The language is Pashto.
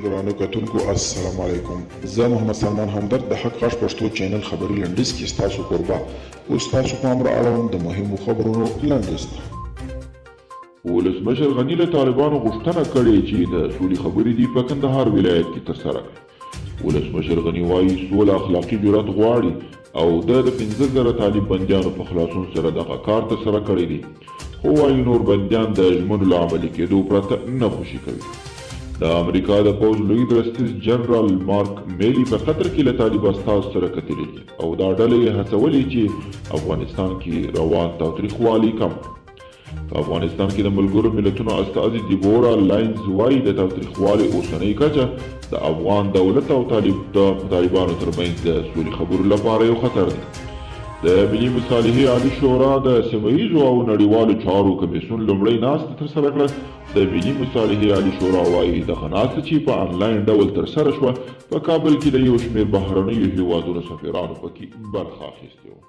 درانه کتونکو السلام علیکم. زه محمد سلمان همدرد د حق غږ پښتو چینل خبري لنډیز کې ستاسو کوربه اوس تاسو پام را اړوم د مهمو خبرونو لنډیز ته. ولسمشر غني له طالبانو غوښتنه کړې چې د سولې خبرې دې په کندهار ولایت کې ترسره کړي. ولسمشر غني وایي سوله اخلاقي جرأت غواړي او د 15,000 طالب بندیانو په خلاصون سره دغه کار ترسره کړی دی. خو وایي نور بندیان د ژمنو له عملي کېدو پرته نه خوشي کوي. د امریکا د پوځ لوی درستیز جنرال مارک میلي په قطر کې له طالب استازو سره کتلي دي او دا ډله یې هڅولې چې افغانستان کې روان تاوتریخوالي کم کړي. په افغانستان کې د ملګرو ملتونو استازي دیبورا لاینز وایي د تاوتریخوالي اوسنۍ کچه د افغان دولت او طالبانو ترمنځ د سولې خبرو لپاره یو خطر دی. د ملي مصالحې عالي شورا د سیمه ییزو او نړیوالو چارو کمیسیون لومړۍ ناسته ترسره کړه. د ملي مصالحې عالي شورا وایي دغه ناسته چې په آنلاین ډول ترسره شوه په کابل کې د یو شمېر بهرنیو هیوادونو سفیرانو پکې برخه اخیستې وه.